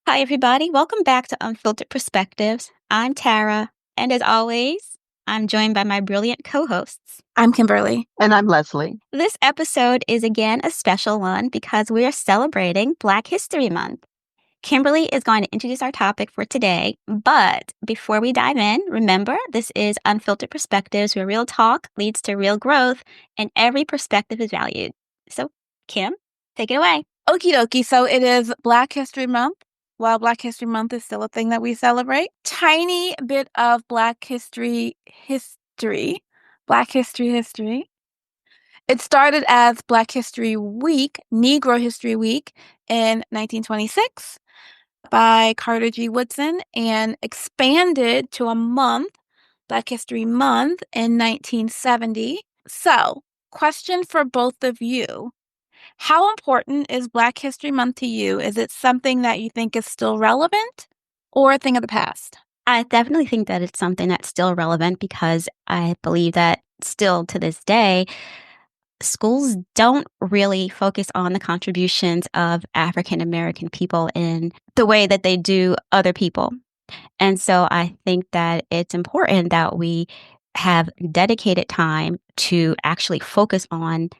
Hi, everybody. Welcome back to Unfiltered Perspectives. I'm Tara, and as always, I'm joined by my brilliant co hosts. I'm Kimberly. And I'm Leslie. This episode is again a special one because we are celebrating Black History Month. Kimberly is going to introduce our topic for today, but before we dive in, remember this is Unfiltered Perspectives where real talk leads to real growth and every perspective is valued. So, Kim, take it away. Okie dokie. So it is Black History Month. While Black History Month is still a thing that we celebrate, tiny bit of Black history. Black history. It started as Black History Week, Negro History Week in 1926 by Carter G. Woodson and expanded to a month, Black History Month, in 1970. So, question for both of you. How important is Black History Month to you? Is it something that you think is still relevant or a thing of the past? I definitely think that it's something that's still relevant because I believe that still to this day, schools don't really focus on the contributions of African American people in the way that they do other people. And so I think that it's important that we have dedicated time to actually focus on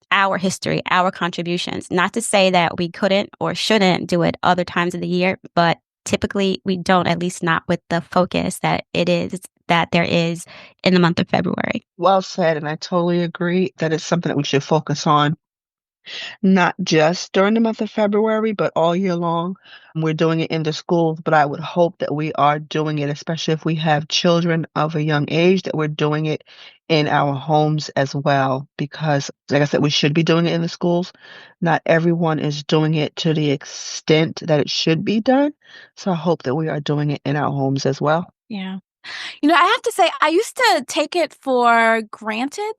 our history, our contributions. Not to say that we couldn't or shouldn't do it other times of the year, but typically we don't, at least not with the focus that there is in the month of February. Well said, and I totally agree that it's something that we should focus on, not just during the month of February, but all year long. We're doing it in the schools, but I would hope that we are doing it, especially if we have children of a young age, that we're doing it in our homes as well. Because, like I said, we should be doing it in the schools. Not everyone is doing it to the extent that it should be done. So I hope that we are doing it in our homes as well. Yeah. I have to say, I used to take it for granted,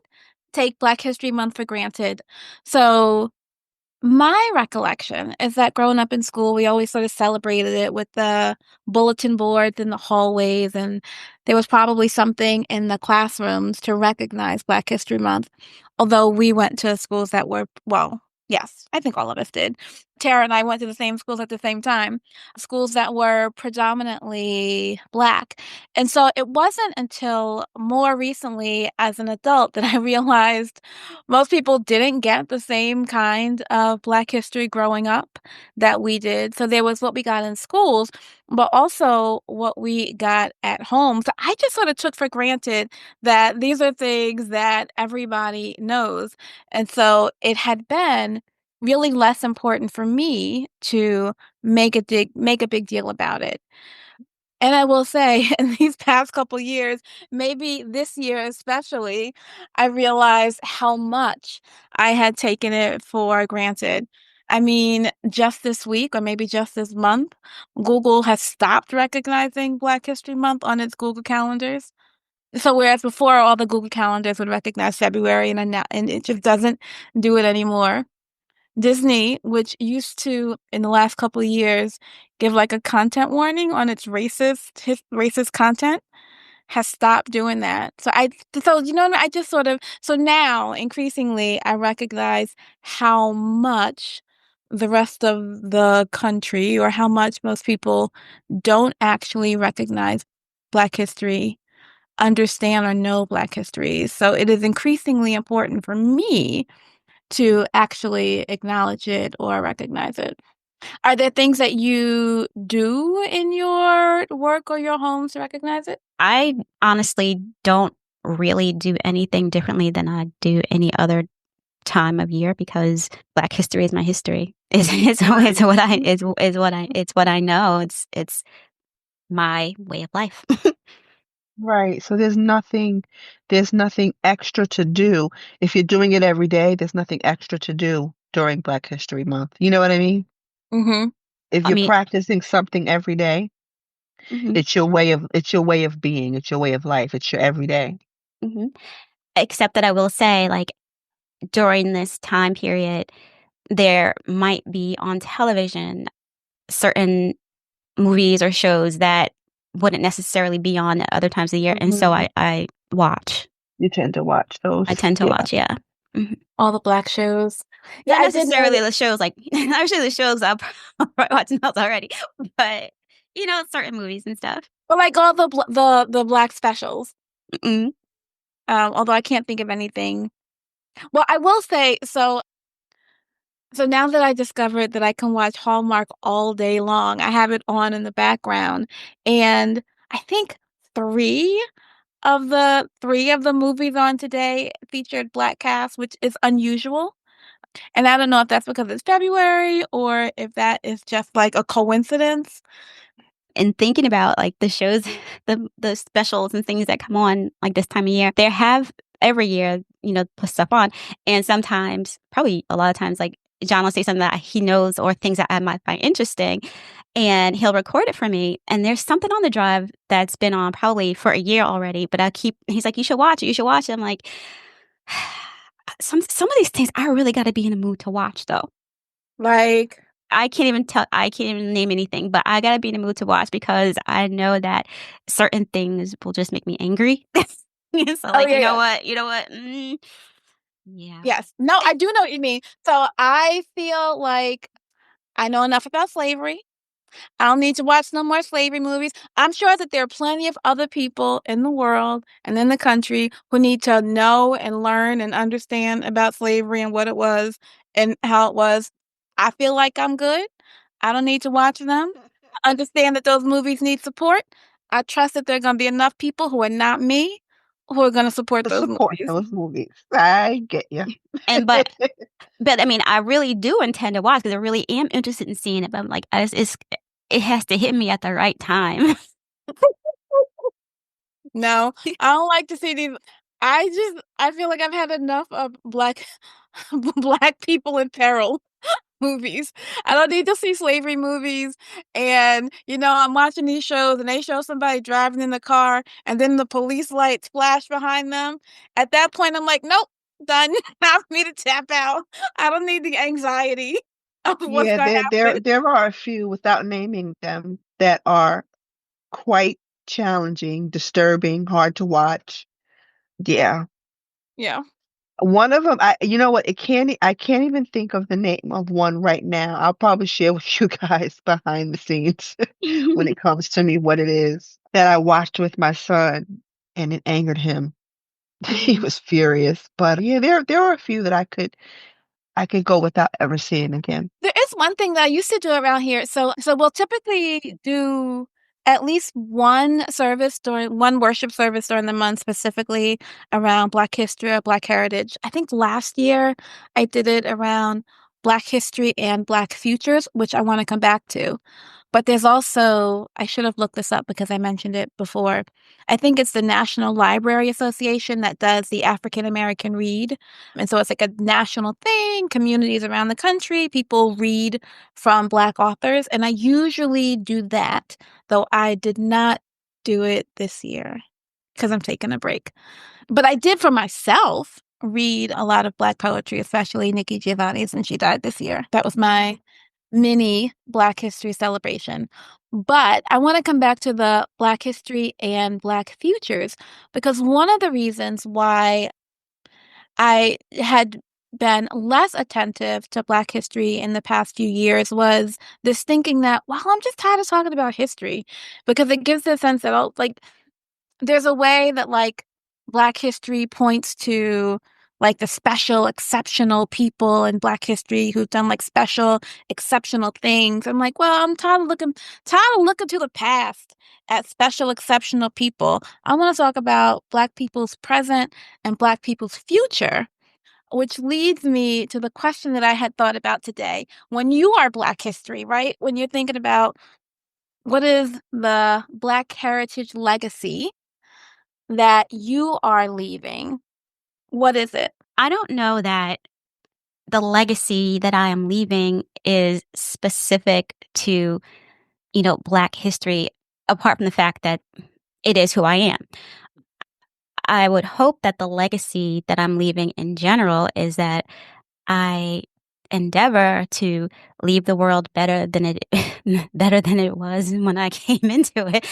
take Black History Month for granted. So my recollection is that growing up in school, we always sort of celebrated it with the bulletin boards in the hallways, and there was probably something in the classrooms to recognize Black History Month. Although we went to schools that were, well, yes, I think all of us did. Tara and I went to the same schools at the same time, schools that were predominantly Black. And so it wasn't until more recently as an adult that I realized most people didn't get the same kind of Black history growing up that we did. So there was what we got in schools, but also what we got at home. So I just sort of took for granted that these are things that everybody knows. And so it had been really less important for me to make a big deal about it. And I will say, in these past couple years, maybe this year especially, I realized how much I had taken it for granted. I mean, just this week, or maybe just this month, Google has stopped recognizing Black History Month on its Google calendars. So whereas before all the Google calendars would recognize February and it just doesn't do it anymore. Disney, which used to, in the last couple of years, give like a content warning on its racist content, has stopped doing that. So you know what I mean? I just sort of, so now increasingly I recognize how much the rest of the country, or how much most people don't actually recognize Black history, understand or know Black history. So it is increasingly important for me to actually acknowledge it or recognize it. Are there things that you do in your work or your home to recognize it? I honestly don't really do anything differently than I do any other time of year because Black history is my history. It's what I know. It's my way of life. Right. So there's nothing extra to do. If you're doing it every day, there's nothing extra to do during Black History Month. You know what I mean? Mm-hmm. If I you're mean, practicing something every day, mhm, it's your way of being, it's your way of life, it's your everyday. mhm. Except that I will say, like, during this time period, there might be on television certain movies or shows that wouldn't necessarily be on at other times of the year. And so Hmm. I watch. You tend to watch those. I tend to Yeah. watch, yeah. Mhm. All the Black shows. Yeah, Not I did necessarily notice. the shows, like, not necessarily the shows I've watching those already, but, certain movies and stuff. But, like, all the Black specials, Mm. although I can't think of anything. Well, I will say, so now that I discovered that I can watch Hallmark all day long, I have it on in the background, and I think 3 3 of the movies on today featured Black cast, which is unusual, and I don't know if that's because it's February or if that is just, like, a coincidence. And thinking about, like, the shows, the specials and things that come on, like, this time of year, they have every year, put stuff on, and sometimes, probably a lot of times, like, John will say something that he knows or things that I might find interesting, and he'll record it for me, and there's something on the drive that's been on probably for a year already, but he's like, "You should watch it, you should watch it." I'm like, some of these things I really gotta be in the mood to watch, though. Like, I can't even name anything, but I gotta be in the mood to watch because I know that certain things will just make me angry. So, oh, like, yeah, yeah. You know what? Yeah. Yes. No, I do know what you mean. So, I feel like I know enough about slavery. I don't need to watch no more slavery movies. I'm sure that there are plenty of other people in the world and in the country who need to know and learn and understand about slavery and what it was and how it was. I feel like I'm good. I don't need to watch them. I understand that those movies need support. I trust that there are going to be enough people who are not me who are going to support To those support movies. those movies. I get you. And but, I mean, I really do intend to watch because I really am interested in seeing it, but I'm like, it has to hit me at the right time. No, I don't like to see these. I feel like I've had enough of black people in peril movies. I don't need to see slavery movies. And, I'm watching these shows and they show somebody driving in the car and then the police lights flash behind them. At that point, I'm like, nope, done. Time for me to tap out. I don't need the anxiety of what's Yeah, going to happen. there are a few, without naming them, that are quite challenging, disturbing, hard to watch. Yeah. Yeah. One of them, you know what? I can't even think of the name of one right now. I'll probably share with you guys behind the scenes when it comes to me what it is that I watched with my son, and it angered him. He was furious. But yeah, there are a few that I could go without ever seeing again. There is one thing that I used to do around here. So we'll typically do at least one worship service during the month, specifically around Black history or Black heritage. I think last year I did it around Black history and Black futures, which I want to come back to. But there's also, I should have looked this up because I mentioned it before. I think it's the National Library Association that does the African American Read. And so it's like a national thing, communities around the country, people read from Black authors. And I usually do that, though I did not do it this year because I'm taking a break. But I did for myself read a lot of Black poetry, especially Nikki Giovanni's, and she died this year. That was my mini Black History celebration. But I want to come back to the Black history and Black futures because one of the reasons why I had been less attentive to Black history in the past few years was this thinking that, well, I'm just tired of talking about history because it gives the sense that, oh, like, there's a way that, like, Black history points to, like, the special, exceptional people in Black history who've done, like, special, exceptional things. I'm like, well, I'm tired of looking to the past at special, exceptional people. I wanna talk about Black people's present and Black people's future, which leads me to the question that I had thought about today. When you are Black history, right? When you're thinking about what is the Black heritage legacy that you are leaving, what is it? I don't know that the legacy that I am leaving is specific to, Black history, apart from the fact that it is who I am. I would hope that the legacy that I'm leaving in general is that I endeavor to leave the world better than it better than it was when I came into it.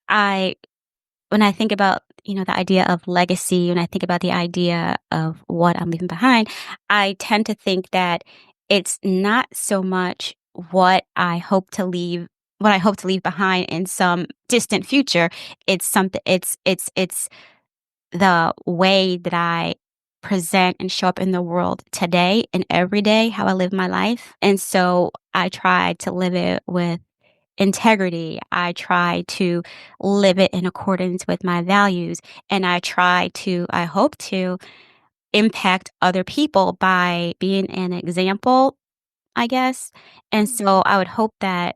I When I think about, the idea of legacy, when I think about the idea of what I'm leaving behind, I tend to think that it's not so much what I hope to leave behind in some distant future. It's something it's the way that I present and show up in the world today and every day, how I live my life. And so I try to live it with integrity. I try to live it in accordance with my values. And I hope to impact other people by being an example, I guess. And so I would hope that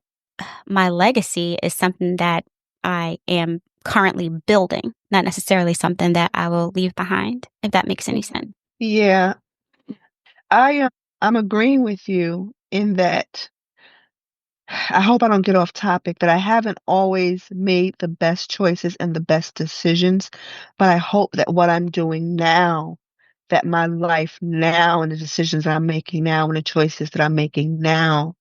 my legacy is something that I am currently building, not necessarily something that I will leave behind, if that makes any sense. Yeah, I I'm agreeing with you in that I hope I don't get off topic, that I haven't always made the best choices and the best decisions, but I hope that what I'm doing now, that my life now and the decisions that I'm making now and the choices that I'm making now,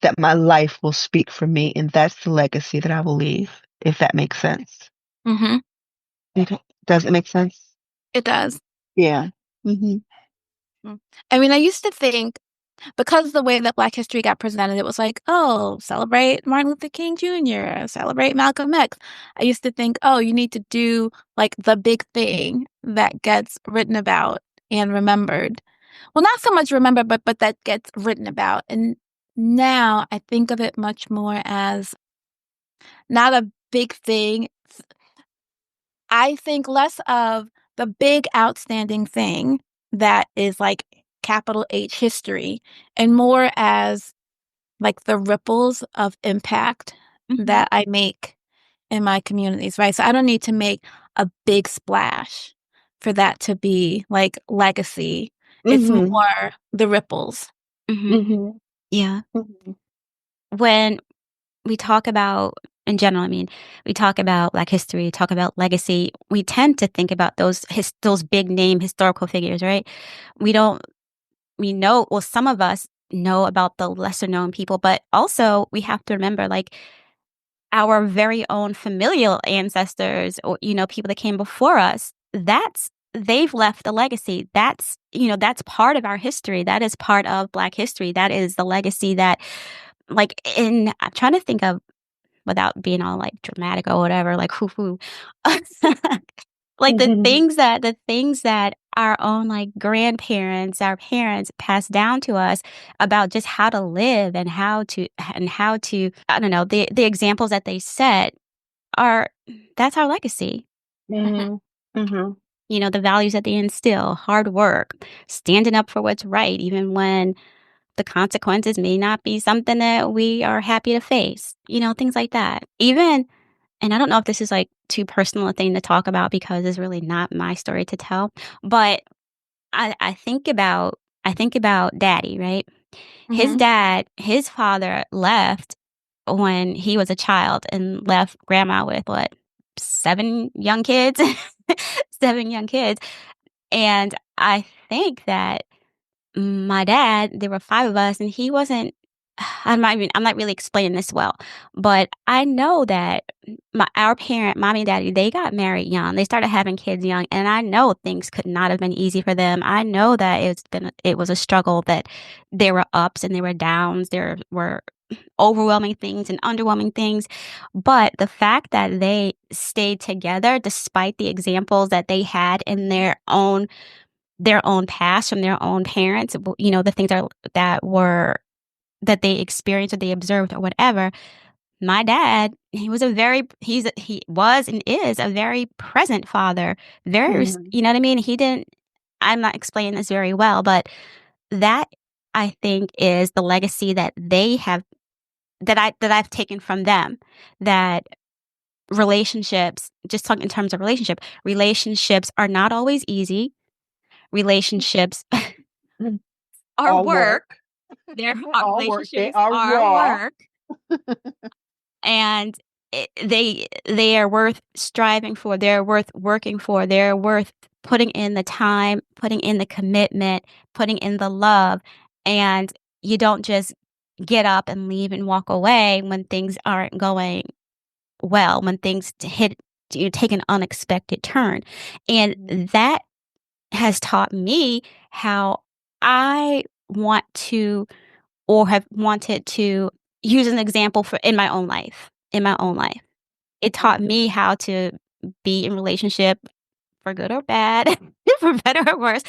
that my life will speak for me, and that's the legacy that I will leave, if that makes sense. Mhm. Okay. Does it make sense? It does. Yeah. Mhm. Mm. I mean, I used to think because of the way that Black history got presented, it was like, oh, celebrate Martin Luther King Jr., celebrate Malcolm X. I used to think, oh, you need to do like the big thing that gets written about and remembered. Well, not so much remembered, but that gets written about. And now I think of it much more as not a big thing. I think less of the big outstanding thing that is like capital H history and more as like the ripples of impact Mhm. that I make in my communities, right? So I don't need to make a big splash for that to be like legacy. It's Mhm. more the ripples. Mhm. Mhm. Yeah. Mhm. When we talk about, in general, I mean, we talk about Black history, talk about legacy, we tend to think about those big name historical figures, right? We don't we know well, some of us know about the lesser known people, but also we have to remember, like, our very own familial ancestors or, people that came before us, they've left a legacy. That's part of our history. That is part of Black history. That is the legacy that, like, I'm trying to think of without being all, like, dramatic or whatever, like, hoo-hoo. Like, Mhm. the things that our own, like, grandparents, our parents passed down to us about just how to live and how to I don't know, the examples that they set are that's our legacy. Mhm. Mhm. The values that they instill, hard work, standing up for what's right, even when the consequences may not be something that we are happy to face, things like that. And I don't know if this is, like, too personal a thing to talk about because it's really not my story to tell, but I think about daddy, right? Hmm. His father left when he was a child and left grandma with what? 7 young kids? 7 young kids, and I think that my dad, there were 5 of us, and he wasn't I'm not really explaining this well, but I know that our parent, mommy and daddy, they got married young. They started having kids young, and I know things could not have been easy for them. I know that it was a struggle, that there were ups and there were downs. There were overwhelming things and underwhelming things, but the fact that they stayed together despite the examples that they had in their own past from their own parents, the things that they experienced or they observed or whatever. My dad, he was and is a very present father. Mhm. You know what I mean? I'm not explaining this very well, but that I think is the legacy that they have that I've taken from them. That relationships, just talking in terms of relationships are not always easy. Relationships Mhm. are All work. work. Their All work. They relationships are are raw. work, and they are worth striving for. They're worth working for. They're worth putting in the time, putting in the commitment, putting in the love, and you don't just get up and leave and walk away when things aren't going well, when things hit take an unexpected turn. And that has taught me how I want to or have wanted to use an example for in my own life. It taught me how to be in relationship for good or bad, for better or worse,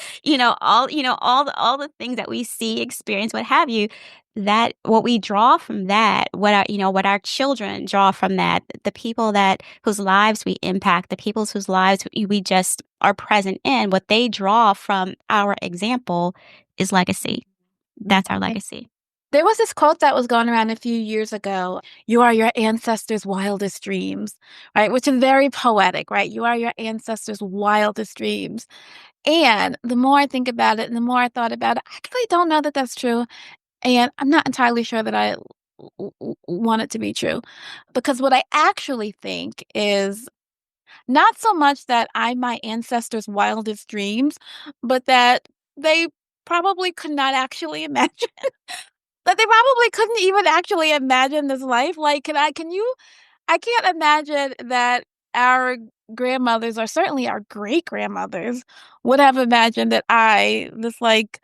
all the things that we see, experience, what have you, that what we draw from that, what our children draw from that, the people that whose lives we impact, the people's whose lives we just are present in, what they draw from our example is legacy. That's our legacy. There was this quote that was going around a few years ago. You are your ancestors' wildest dreams, right? Which is very poetic, right? You are your ancestors' wildest dreams. And the more I think about it and the more I thought about it, I actually don't know that that's true. And I'm not entirely sure that I want it to be true. Because what I actually think is not so much that I'm my ancestors' wildest dreams, but that they probably could not actually imagine that they probably couldn't even actually imagine this life. Like, can you I can't imagine that our grandmothers, or certainly our great grandmothers, would have imagined that this like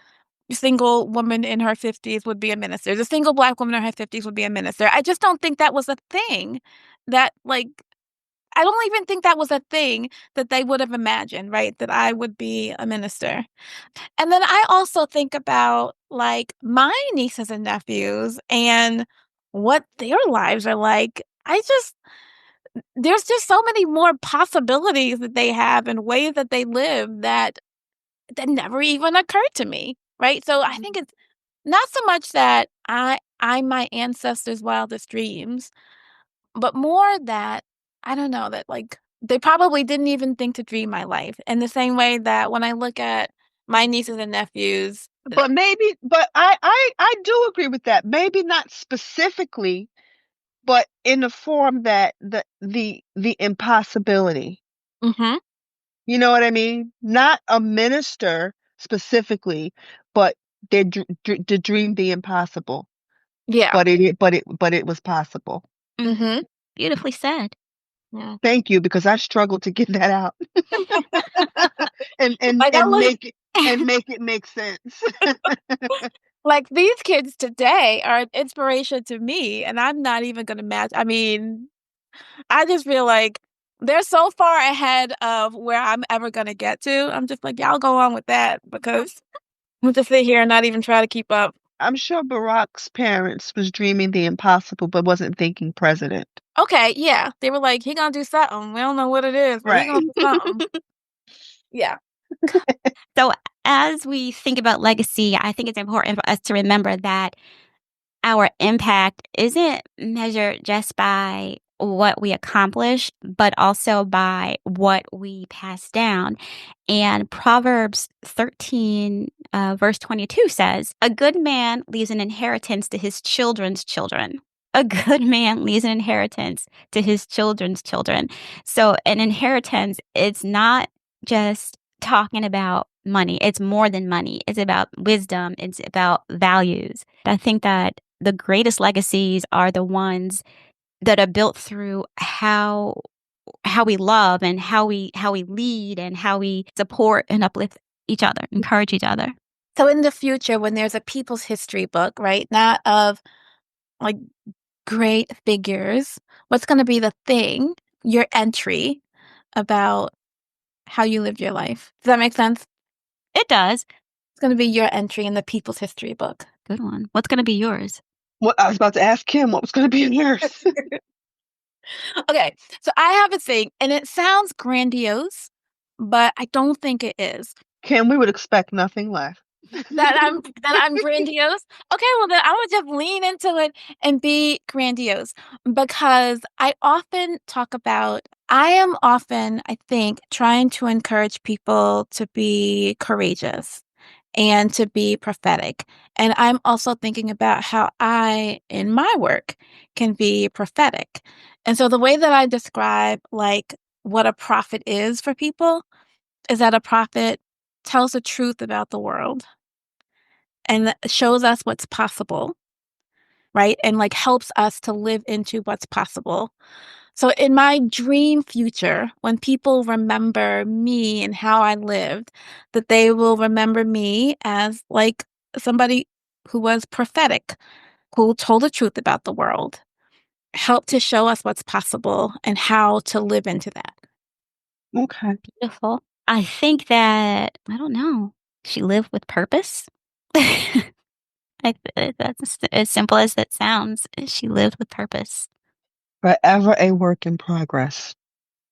single woman in her 50s would be a minister. The single black woman in her 50s would be a minister. I just don't think that was a thing that like I don't even think that was a thing that they would have imagined, right? That I would be a minister. And then I also think about like my nieces and nephews and what their lives are like. There's just so many more possibilities that they have and ways that they live that never even occurred to me, right? So I think it's not so much that I'm my ancestors' wildest dreams, but more that I don't know that like they probably didn't even think to dream my life in the same way that when I look at my nieces and nephews. But I do agree with that. Maybe not specifically, but in the form that the impossibility. Mhm. You know what I mean? Not a minister specifically, but they dreamed the impossible. Yeah. But it was possible. Mhm. Beautifully said. Yeah. Thank you, because I struggled to get that out and and Like I and look make it and make it make sense. like these kids today are an inspiration to me, and I'm not even gonna match. I mean, I just feel like they're so far ahead of where I'm ever gonna get to. I'm just like, y'all go on with that because I'm just sit here and not even try to keep up. I'm sure Barack's parents was dreaming the impossible, but wasn't thinking president. Okay, yeah. They were like, he gonna do something. We don't know what it is, but he Right. gonna do something. Yeah. So, as we think about legacy, I think it's important for us to remember that our impact isn't measured just by what we accomplish, but also by what we pass down. And Proverbs 13, verse 22 says, "A good man leaves an inheritance to his children's children." A good man leaves an inheritance to his children's children. So, an inheritance, it's not just talking about money. It's more than money. It's about wisdom. It's about values. I think that the greatest legacies are the ones that are built through how we love and how we lead and how we support and uplift each other, encourage each other. So in the future, when there's a people's history book, right, not of like great figures, what's gonna be the thing, your entry about how you lived your life? Does that make sense? It does. It's gonna be your entry in the people's history book. Good one. What's going to be yours? What I was about to ask Kim what was going to be in yours. Okay, so I have a thing, and it sounds grandiose, but I don't think it is. Kim, we would expect nothing less. That I'm grandiose. Okay, well then I would just lean into it and be grandiose because I am often, I think, trying to encourage people to be courageous and to be prophetic. And I'm also thinking about how I, in my work, can be prophetic. And so the way that I describe like what a prophet is for people is that a prophet tells the truth about the world and shows us what's possible, right? And like helps us to live into what's possible. So in my dream future, when people remember me and how I lived, that they will remember me as like somebody who was prophetic, who told the truth about the world, helped to show us what's possible and how to live into that. Okay. Beautiful. I think that I don't know, she lived with purpose? That's as simple as that sounds. She lived with purpose. Forever a work in progress.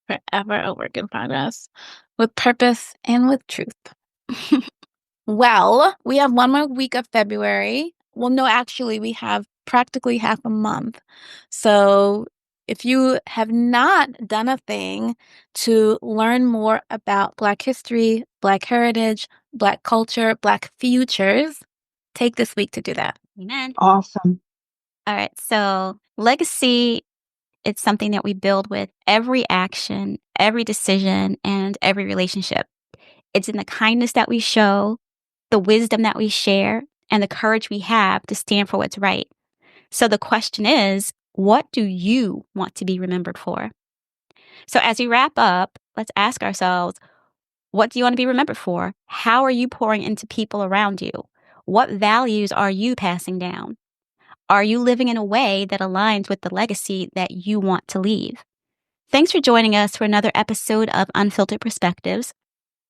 Forever a work in progress with purpose and with truth. Well, we have one more week of February. Well, no, actually, we have practically half a month. So if you have not done a thing to learn more about Black history, Black heritage, Black culture, Black futures, take this week to do that. Amen. Awesome. All right. So, legacy, it's something that we build with every action, every decision, and every relationship. It's in the kindness that we show, the wisdom that we share, and the courage we have to stand for what's right. So, the question is, what do you want to be remembered for? So, as we wrap up, let's ask ourselves, what do you want to be remembered for? How are you pouring into people around you? What values are you passing down? Are you living in a way that aligns with the legacy that you want to leave? Thanks for joining us for another episode of Unfiltered Perspectives.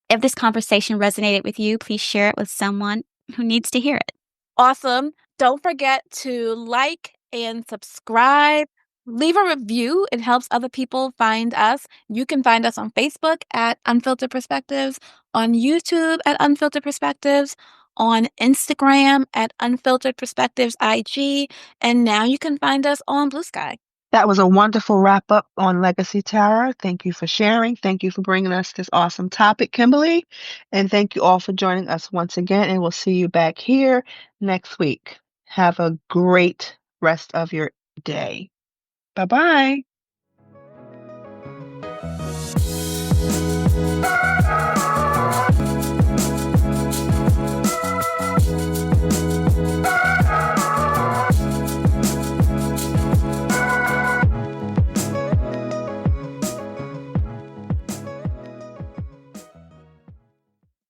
If this conversation resonated with you, please share it with someone who needs to hear it. Awesome. Don't forget to like and subscribe. Leave a review. It helps other people find us. You can find us on Facebook at Unfiltered Perspectives, on YouTube at Unfiltered Perspectives, on Instagram at Unfiltered Perspectives IG, and now you can find us on Blue Sky. That was a wonderful wrap up on Legacy Tara. Thank you for sharing. Thank you for bringing us this awesome topic, Kimberly. And thank you all for joining us once again. And we'll see you back here next week. Have a great rest of your day. Bye bye.